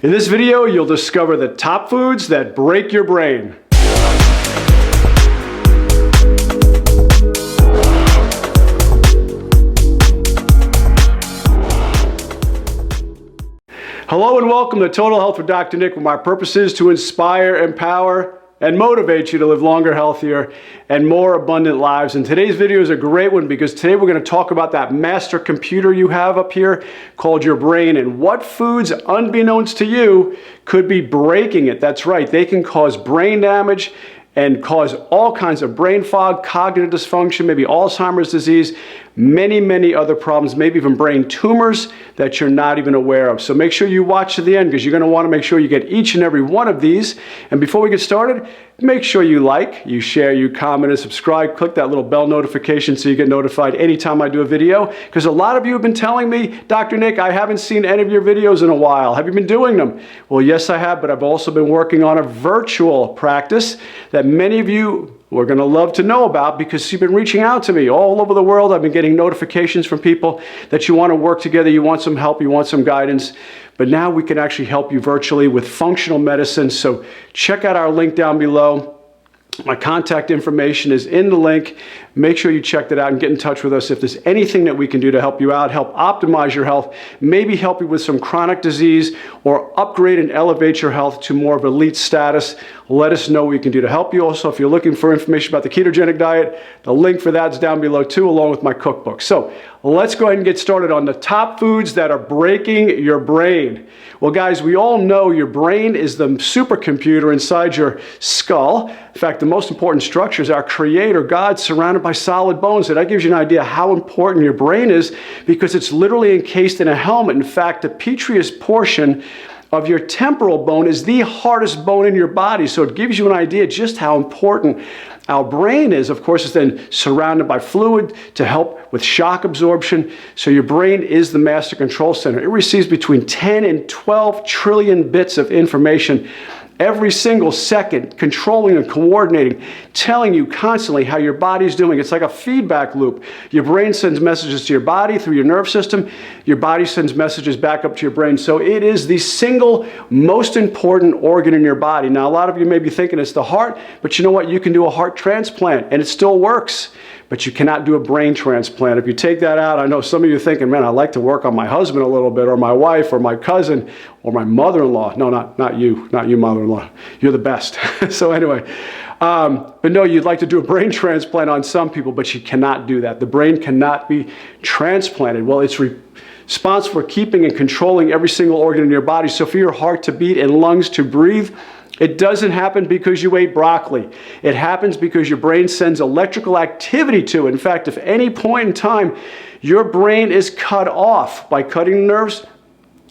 In this video, you'll discover the top foods that break your brain. Hello and welcome to Total Health with Dr. Nick, where my purpose is to inspire, empower, and motivate you to live longer, healthier, and more abundant lives. And today's video is a great one because today we're going to talk about that master computer you have up here called your brain and what foods, unbeknownst to you, could be breaking it. That's right, they can cause brain damage and cause all kinds of brain fog, cognitive dysfunction, maybe Alzheimer's disease, many other problems, maybe even brain tumors that you're not even aware of. So make sure you watch to the end because you're going to want to make sure you get each and every one of these. And before we get started, make sure you like, you share, you comment, and subscribe. Click that little bell notification so you get notified anytime I do a video. Because a lot of you have been telling me, Dr. Nick, I haven't seen any of your videos in a while. Have you been doing them? Well, yes, I have, but I've also been working on a virtual practice that many of you are going to love to know about because you've been reaching out to me all over the world. I've been getting notifications from people that you want to work together, you want some help, you want some guidance. But now we can actually help you virtually with functional medicine. So check out our link down below. My contact information is in the link. Make sure you check that out and get in touch with us if there's anything that we can do to help you out, help optimize your health, maybe help you with some chronic disease or upgrade and elevate your health to more of elite status. Let us know what we can do to help you. Also, if you're looking for information about the ketogenic diet, the link for that is down below too, along with my cookbook. So let's go ahead and get started on the top foods that are breaking your brain. Well, guys, we all know your brain is the supercomputer inside your skull. In fact, the most important structure is our Creator, God, surrounded by solid bones. And that gives you an idea how important your brain is because it's literally encased in a helmet. In fact, the vitreous portion of your temporal bone is the hardest bone in your body. So it gives you an idea just how important our brain is. Of course, it's then surrounded by fluid to help with shock absorption. So your brain is the master control center. It receives between 10 and 12 trillion bits of information every single second, controlling and coordinating, telling you constantly how your body's doing. It's like a feedback loop. Your brain sends messages to your body through your nerve system. Your body sends messages back up to your brain. So it is the single most important organ in your body. Now, a lot of you may be thinking it's the heart, but you know what? You can do a heart transplant and it still works. But you cannot do a brain transplant. If you take that out, I know some of you are thinking, man, I'd like to work on my husband a little bit, or my wife, or my cousin, or my mother-in-law. No, not you, mother-in-law. You're the best. So anyway, but no, you'd like to do a brain transplant on some people, but you cannot do that. The brain cannot be transplanted. Well, it's responsible for keeping and controlling every single organ in your body. So for your heart to beat and lungs to breathe, it doesn't happen because you ate broccoli. It happens because your brain sends electrical activity to it. In fact, if any point in time your brain is cut off by cutting nerves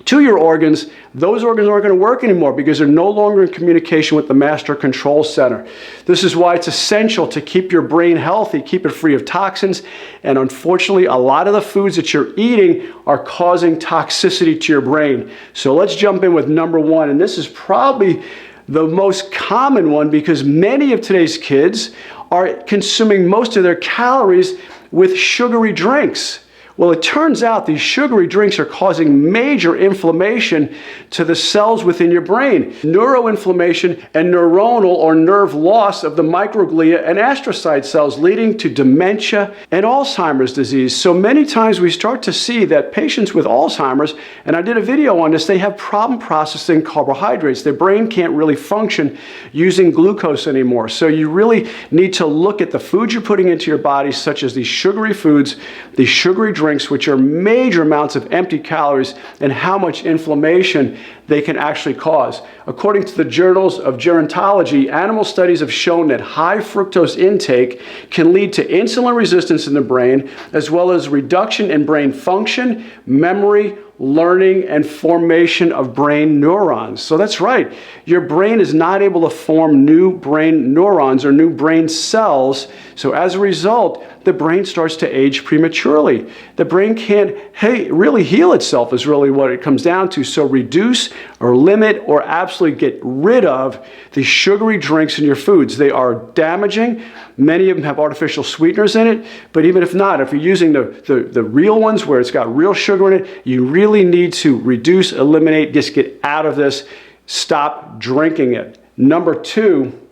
to your organs, those organs aren't going to work anymore because they're no longer in communication with the master control center. This is why it's essential to keep your brain healthy, keep it free of toxins. And unfortunately, a lot of the foods that you're eating are causing toxicity to your brain. So let's jump in with number one. And this is probably the most common one because many of today's kids are consuming most of their calories with sugary drinks. Well, it turns out these sugary drinks are causing major inflammation to the cells within your brain. Neuro-inflammation and neuronal or nerve loss of the microglia and astrocyte cells leading to dementia and Alzheimer's disease. So many times we start to see that patients with Alzheimer's, and I did a video on this, they have problem processing carbohydrates. Their brain can't really function using glucose anymore. So you really need to look at the foods you're putting into your body, such as these sugary foods, these sugary drinks, which are major amounts of empty calories, and how much inflammation they can actually cause. According to the journals of gerontology, animal studies have shown that high fructose intake can lead to insulin resistance in the brain, as well as reduction in brain function, memory, learning, and formation of brain neurons. So that's right. Your brain is not able to form new brain neurons or new brain cells. So as a result, the brain starts to age prematurely. The brain can't really heal itself is really what it comes down to. So reduce or limit or absolutely get rid of the sugary drinks in your foods. They are damaging. Many of them have artificial sweeteners in it, but even if not, if you're using the real ones where it's got real sugar in it, you really need to reduce, eliminate, just get out of this. Stop drinking it. Number 2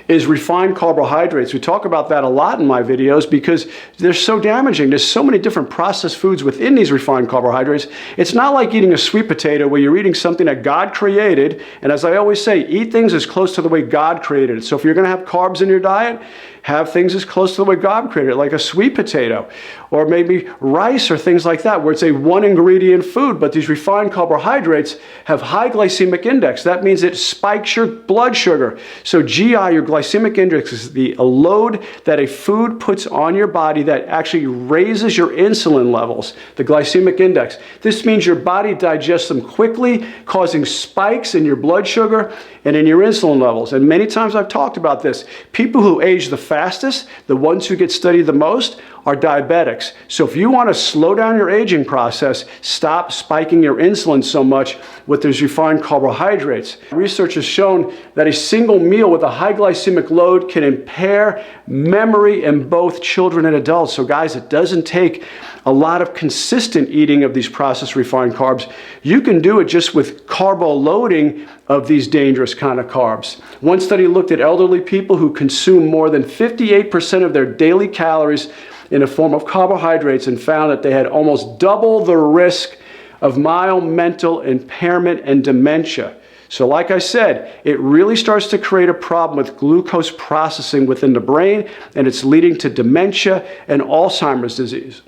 is refined carbohydrates. We talk about that a lot in my videos because they're so damaging. There's so many different processed foods within these refined carbohydrates. It's not like eating a sweet potato where you're eating something that God created. And as I always say, eat things as close to the way God created it. So if you're going to have carbs in your diet, have things as close to the way God created it, like a sweet potato, or maybe rice or things like that, where it's a one ingredient food. But these refined carbohydrates have high glycemic index. That means it spikes your blood sugar. So GI, your glycemic index, is a load that a food puts on your body that actually raises your insulin levels, the glycemic index. This means your body digests them quickly, causing spikes in your blood sugar and in your insulin levels. And many times I've talked about this. People who age the fastest, the ones who get studied the most, are diabetics. So if you want to slow down your aging process, stop spiking your insulin so much with these refined carbohydrates. Research has shown that a single meal with a high glycemic load can impair memory in both children and adults. So guys, it doesn't take a lot of consistent eating of these processed refined carbs. You can do it just with carbo loading of these dangerous kind of carbs. One study looked at elderly people who consume more than 58% of their daily calories in the form of carbohydrates and found that they had almost double the risk of mild mental impairment and dementia. So like I said, it really starts to create a problem with glucose processing within the brain, and it's leading to dementia and Alzheimer's disease.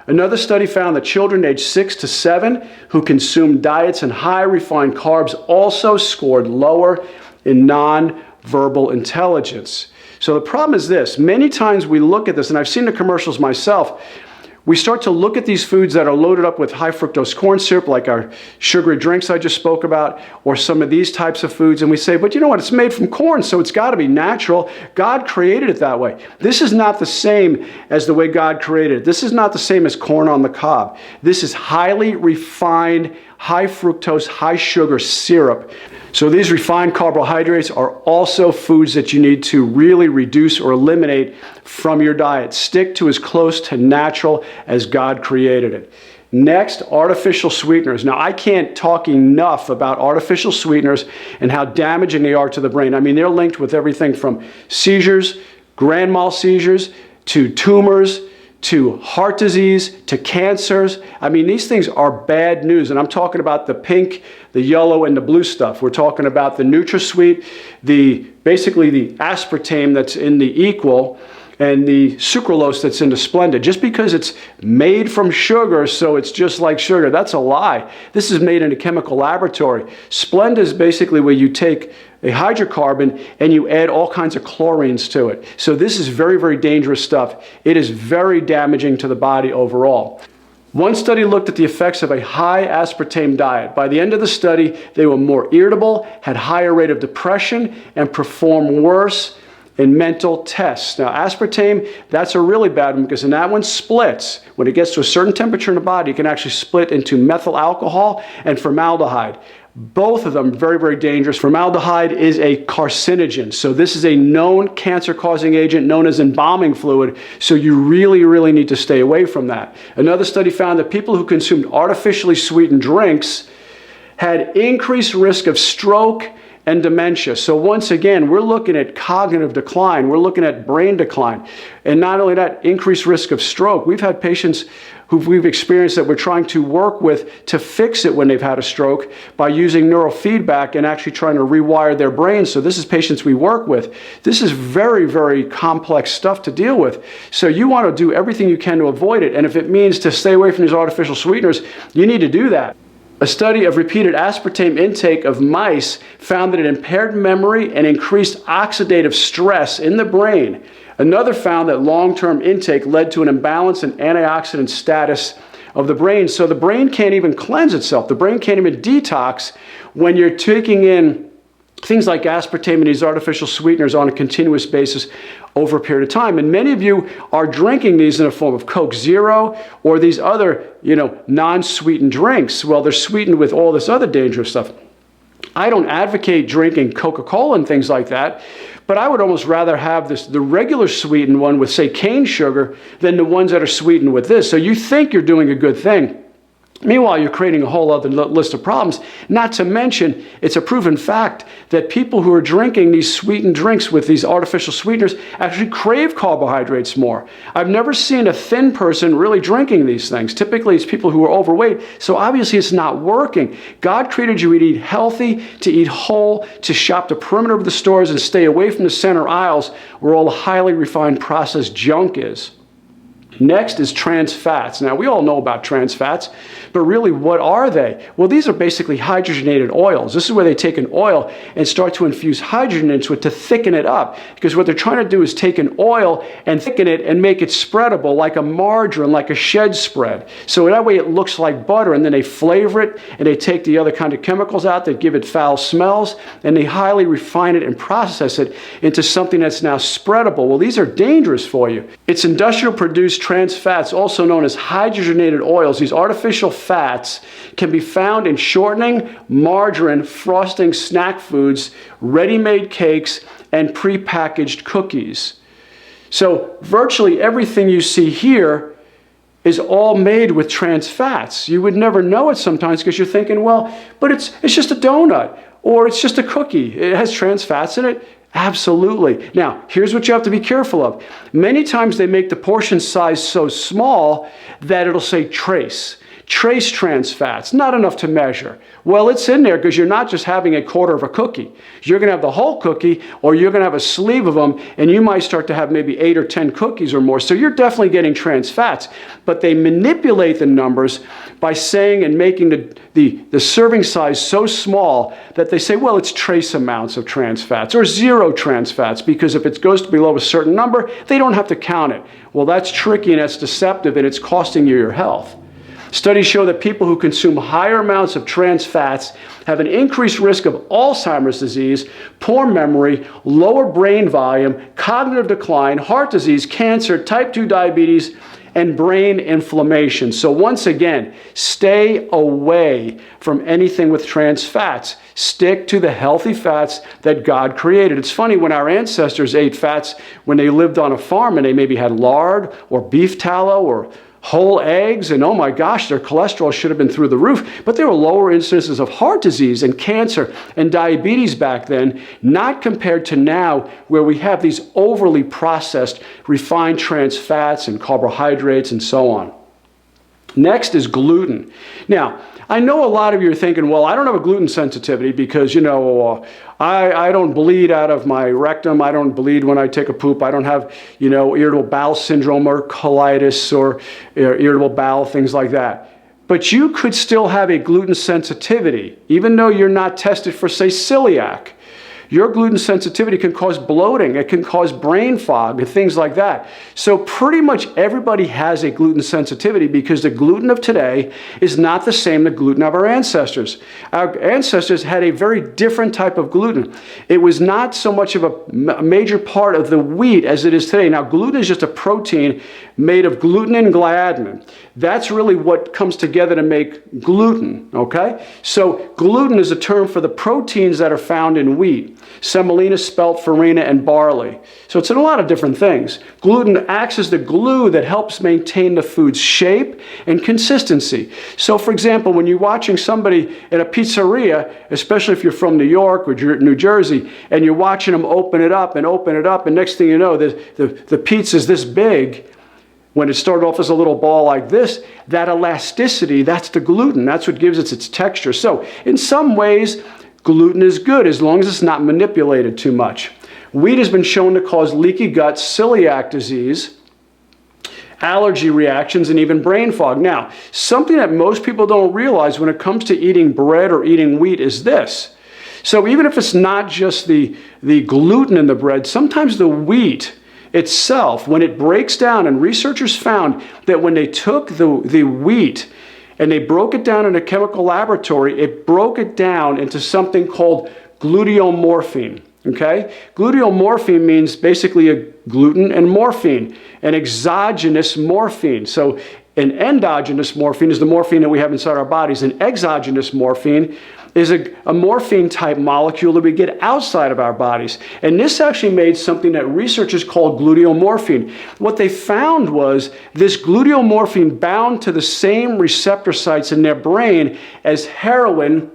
Another study found that children aged 6 to 7 who consumed diets and high refined carbs also scored lower in non-verbal intelligence. So the problem is this. Many times we look at this, and I've seen the commercials myself, we start to look at these foods that are loaded up with high fructose corn syrup, like our sugary drinks I just spoke about, or some of these types of foods, and we say, but you know what, it's made from corn, so it's got to be natural. God created it that way. This is not the same as the way God created it. This is not the same as corn on the cob. This is highly refined, high fructose, high sugar syrup. So these refined carbohydrates are also foods that you need to really reduce or eliminate from your diet. Stick to as close to natural as God created it. Next, artificial sweeteners. Now, I can't talk enough about artificial sweeteners and how damaging they are to the brain. I mean, they're linked with everything from seizures, grand mal seizures, to tumors, to heart disease, to cancers. I mean, these things are bad news. And I'm talking about the pink, the yellow, and the blue stuff. We're talking about the NutraSweet, basically the aspartame that's in the Equal, and the sucralose that's in the Splenda. Just because it's made from sugar, so it's just like sugar, that's a lie. This is made in a chemical laboratory. Splenda is basically where you take a hydrocarbon and you add all kinds of chlorines to it. So this is very, very dangerous stuff. It is very damaging to the body overall. One study looked at the effects of a high aspartame diet. By the end of the study, they were more irritable, had higher rate of depression, and performed worse in mental tests. Now, aspartame, that's a really bad one because when that one splits, when it gets to a certain temperature in the body, it can actually split into methyl alcohol and formaldehyde. Both of them very, very dangerous. Formaldehyde is a carcinogen. So this is a known cancer-causing agent known as embalming fluid. So you really, really need to stay away from that. Another study found that people who consumed artificially sweetened drinks had increased risk of stroke and dementia. So once again, we're looking at cognitive decline. We're looking at brain decline. And not only that, increased risk of stroke. We've had patients who we've experienced that we're trying to work with to fix it when they've had a stroke by using neurofeedback and actually trying to rewire their brains. So this is patients we work with. This is very, very complex stuff to deal with. So you want to do everything you can to avoid it. And if it means to stay away from these artificial sweeteners, you need to do that. A study of repeated aspartame intake of mice found that it impaired memory and increased oxidative stress in the brain. Another found that long-term intake led to an imbalance in antioxidant status of the brain. So the brain can't even cleanse itself. The brain can't even detox when you're taking in things like aspartame and these artificial sweeteners on a continuous basis over a period of time. And many of you are drinking these in a form of Coke Zero or these other, non-sweetened drinks. Well, they're sweetened with all this other dangerous stuff. I don't advocate drinking Coca-Cola and things like that, but I would almost rather have the regular sweetened one with, say, cane sugar than the ones that are sweetened with this. So you think you're doing a good thing. Meanwhile, you're creating a whole other list of problems. Not to mention, it's a proven fact that people who are drinking these sweetened drinks with these artificial sweeteners actually crave carbohydrates more. I've never seen a thin person really drinking these things. Typically, it's people who are overweight, so obviously it's not working. God created you to eat healthy, to eat whole, to shop the perimeter of the stores and stay away from the center aisles where all the highly refined processed junk is. Next is trans fats. Now, we all know about trans fats, but really, what are they? Well, these are basically hydrogenated oils. This is where they take an oil and start to infuse hydrogen into it to thicken it up. Because what they're trying to do is take an oil and thicken it and make it spreadable like a margarine, like a shed spread. So that way it looks like butter, and then they flavor it, and they take the other kind of chemicals out that give it foul smells, and they highly refine it and process it into something that's now spreadable. Well, these are dangerous for you. It's industrial produced trans fats, also known as hydrogenated oils. These artificial fats can be found in shortening, margarine, frosting, snack foods, ready-made cakes, and prepackaged cookies. So virtually everything you see here is all made with trans fats. You would never know it sometimes because you're thinking, well, but it's just a donut or it's just a cookie. It has trans fats in it. Absolutely. Now, here's what you have to be careful of. Many times they make the portion size so small that it'll say trace trans fats, not enough to measure. Well, it's in there because you're not just having a quarter of a cookie. You're going to have the whole cookie, or you're going to have a sleeve of them, and you might start to have maybe 8 or 10 cookies or more. So you're definitely getting trans fats. But they manipulate the numbers by saying and making the serving size so small that they say, well, it's trace amounts of trans fats or 0 trans fats, because if it goes below a certain number, they don't have to count it. Well, that's tricky and that's deceptive, and it's costing you your health. Studies show that people who consume higher amounts of trans fats have an increased risk of Alzheimer's disease, poor memory, lower brain volume, cognitive decline, heart disease, cancer, type 2 diabetes, and brain inflammation. So once again, stay away from anything with trans fats. Stick to the healthy fats that God created. It's funny, when our ancestors ate fats when they lived on a farm and they maybe had lard or beef tallow or whole eggs, and oh my gosh, their cholesterol should have been through the roof. But there were lower incidences of heart disease and cancer and diabetes back then, not compared to now, where we have these overly processed, refined trans fats and carbohydrates and so on. Next is gluten. Now, I know a lot of you are thinking, well, I don't have a gluten sensitivity because, I don't bleed out of my rectum. I don't bleed when I take a poop. I don't have, irritable bowel syndrome or colitis or irritable bowel, things like that. But you could still have a gluten sensitivity, even though you're not tested for, say, celiac. Your gluten sensitivity can cause bloating. It can cause brain fog and things like that. So pretty much everybody has a gluten sensitivity because the gluten of today is not the same as the gluten of our ancestors. Our ancestors had a very different type of gluten. It was not so much of a major part of the wheat as it is today. Now, gluten is just a protein made of gluten and gliadin. That's really what comes together to make gluten, okay? So gluten is a term for the proteins that are found in wheat: semolina, spelt, farina, and barley. So it's in a lot of different things. Gluten acts as the glue that helps maintain the food's shape and consistency. So for example, when you're watching somebody in a pizzeria, especially if you're from New York or New Jersey, and you're watching them open it up, and next thing you know, the pizza's this big. When it started off as a little ball like this, that elasticity, that's the gluten. That's what gives it its texture. So in some ways, gluten is good as long as it's not manipulated too much. Wheat has been shown to cause leaky gut, celiac disease, allergy reactions, and even brain fog. Now, something that most people don't realize when it comes to eating bread or eating wheat is this. So even if it's not just the gluten in the bread, sometimes the wheat itself, when it breaks down, and researchers found that when they took the wheat and they broke it down in a chemical laboratory, it broke it down into something called gluteomorphine. Okay? Gluteomorphine means basically a gluten and morphine, an exogenous morphine. So an endogenous morphine is the morphine that we have inside our bodies. An exogenous morphine is a morphine type molecule that we get outside of our bodies. And this actually made something that researchers called gluteomorphine. What they found was this gluteomorphine bound to the same receptor sites in their brain as heroin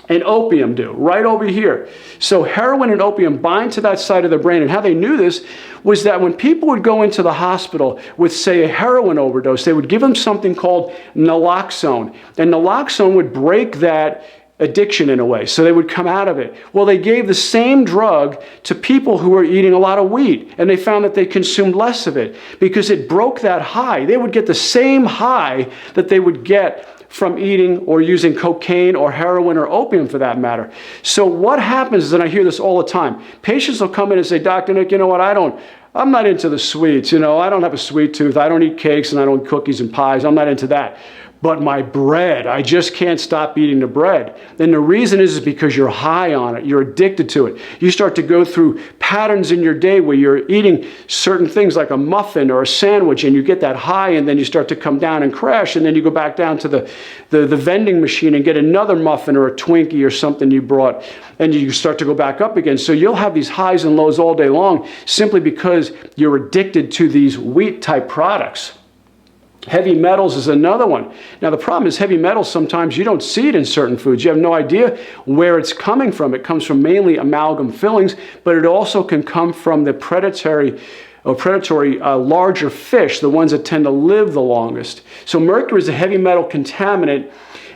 and opium do, right over here. So heroin and opium bind to that side of the brain. And how they knew this was that when people would go into the hospital with, say, a heroin overdose, they would give them something called naloxone. And naloxone would break that addiction in a way, so they would come out of it. Well, they gave the same drug to people who were eating a lot of wheat, and they found that they consumed less of it because it broke that high. They would get the same high that they would get from eating or using cocaine or heroin or opium for that matter. So what happens is, and I hear this all the time, patients will come in and say, Dr. Nick, you know what, I'm not into the sweets, I don't have a sweet tooth, I don't eat cakes and I don't eat cookies and pies, I'm not into that. But my bread, I just can't stop eating the bread. And the reason is because you're high on it. You're addicted to it. You start to go through patterns in your day where you're eating certain things like a muffin or a sandwich, and you get that high, and then you start to come down and crash, and then you go back down to the vending machine and get another muffin or a Twinkie or something you brought, and you start to go back up again. So you'll have these highs and lows all day long simply because you're addicted to these wheat-type products. Heavy metals is another one. Now, the problem is heavy metals, sometimes you don't see it in certain foods. You have no idea where it's coming from. It comes from mainly amalgam fillings, but it also can come from the predatory larger fish, the ones that tend to live the longest. So mercury is a heavy metal contaminant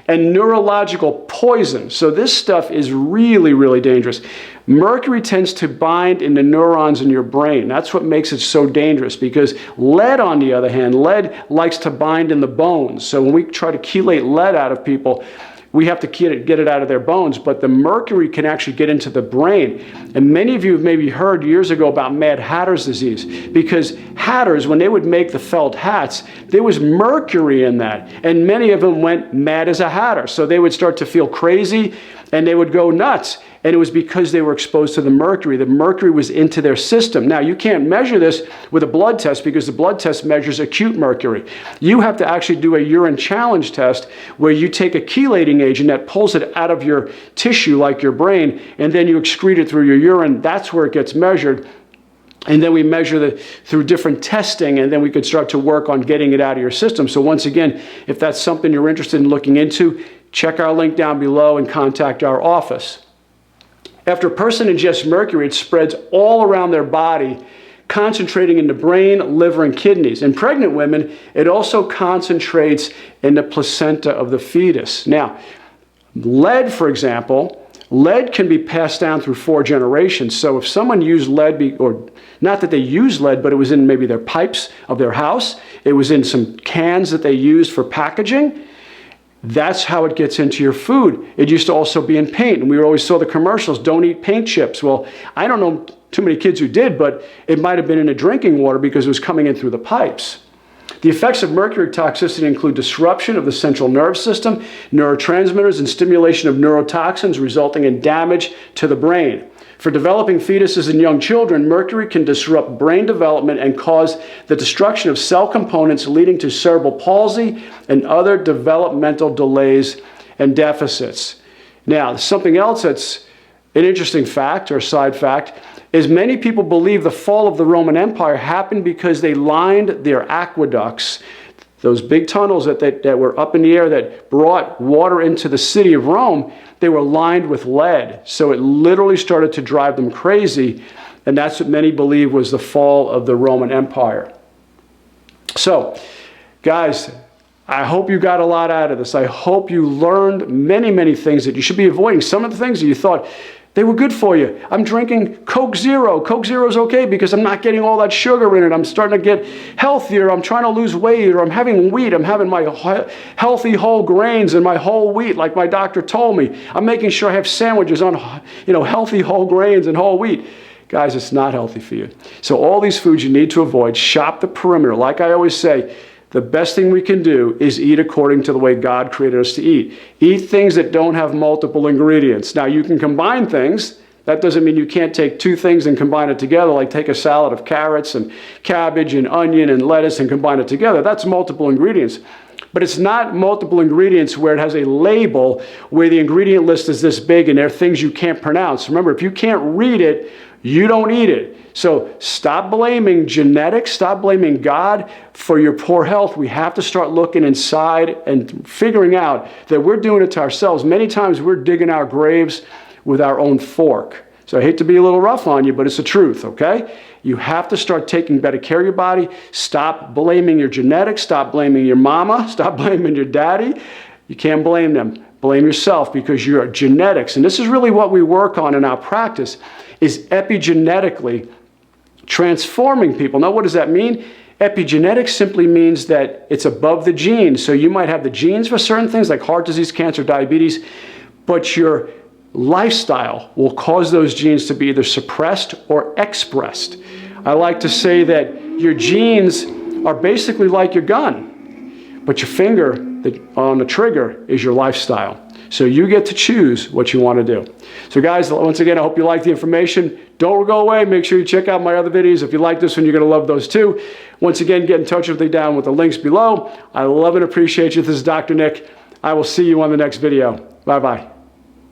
and neurological poison. So this stuff is really, really dangerous. Mercury tends to bind in the neurons in your brain. That's what makes it so dangerous, because lead, on the other hand, lead likes to bind in the bones. So when we try to chelate lead out of people, we have to get it out of their bones, but the mercury can actually get into the brain. And many of you have maybe heard years ago about Mad Hatter's disease, because hatters, when they would make the felt hats, there was mercury in that, and many of them went mad as a hatter. So they would start to feel crazy, and they would go nuts. And it was because they were exposed to the mercury. The mercury was into their system. Now, you can't measure this with a blood test because the blood test measures acute mercury. You have to actually do a urine challenge test where you take a chelating agent that pulls it out of your tissue, like your brain, and then you excrete it through your urine. That's where it gets measured. And then we measure through different testing, and then we could start to work on getting it out of your system. So once again, if that's something you're interested in looking into, check our link down below and contact our office. After a person ingests mercury, it spreads all around their body, concentrating in the brain, liver, and kidneys. In pregnant women, it also concentrates in the placenta of the fetus. Now, lead, for example, lead can be passed down through 4 generations. So if someone used lead, or not that they used lead, but it was in maybe their pipes of their house, it was in some cans that they used for packaging, that's how it gets into your food. It used to also be in paint, and we always saw the commercials, don't eat paint chips. Well, I don't know too many kids who did, but it might have been in the drinking water because it was coming in through the pipes. The effects of mercury toxicity include disruption of the central nervous system, neurotransmitters, and stimulation of neurotoxins, resulting in damage to the brain. For developing fetuses and young children, mercury can disrupt brain development and cause the destruction of cell components, leading to cerebral palsy and other developmental delays and deficits. Now, something else that's an interesting fact, or side fact, is many people believe the fall of the Roman Empire happened because they lined their aqueducts, those big tunnels that were up in the air that brought water into the city of Rome. They were lined with lead. So it literally started to drive them crazy. And that's what many believe was the fall of the Roman Empire. So, guys, I hope you got a lot out of this. I hope you learned many, many things that you should be avoiding. Some of the things that you thought they were good for you. I'm drinking Coke Zero. Coke Zero is okay because I'm not getting all that sugar in it. I'm starting to get healthier. I'm trying to lose weight, or I'm having wheat. I'm having my healthy whole grains and my whole wheat like my doctor told me. I'm making sure I have sandwiches on, healthy whole grains and whole wheat. Guys, it's not healthy for you. So all these foods you need to avoid. Shop the perimeter. Like I always say, the best thing we can do is eat according to the way God created us to eat. Eat things that don't have multiple ingredients. Now, you can combine things. That doesn't mean you can't take two things and combine it together, like take a salad of carrots and cabbage and onion and lettuce and combine it together. That's multiple ingredients. But it's not multiple ingredients where it has a label where the ingredient list is this big and there are things you can't pronounce. Remember, if you can't read it, you don't eat it. So stop blaming genetics, stop blaming God for your poor health. We have to start looking inside and figuring out that we're doing it to ourselves. Many times we're digging our graves with our own fork. So I hate to be a little rough on you, but it's the truth, okay? You have to start taking better care of your body. Stop blaming your genetics. Stop blaming your mama. Stop blaming your daddy. You can't blame them. Blame yourself because your genetics, and this is really what we work on in our practice, is epigenetically transforming people. Now, what does that mean? Epigenetics simply means that it's above the genes. So you might have the genes for certain things like heart disease, cancer, diabetes, but your lifestyle will cause those genes to be either suppressed or expressed. I like to say that your genes are basically like your gun, but your finger on the trigger is your lifestyle. So you get to choose what you want to do. So guys, once again, I hope you like the information. Don't go away. Make sure you check out my other videos. If you like this one, you're going to love those too. Once again, get in touch with me down with the links below. I love and appreciate you. This is Dr. Nick. I will see you on the next video. Bye-bye.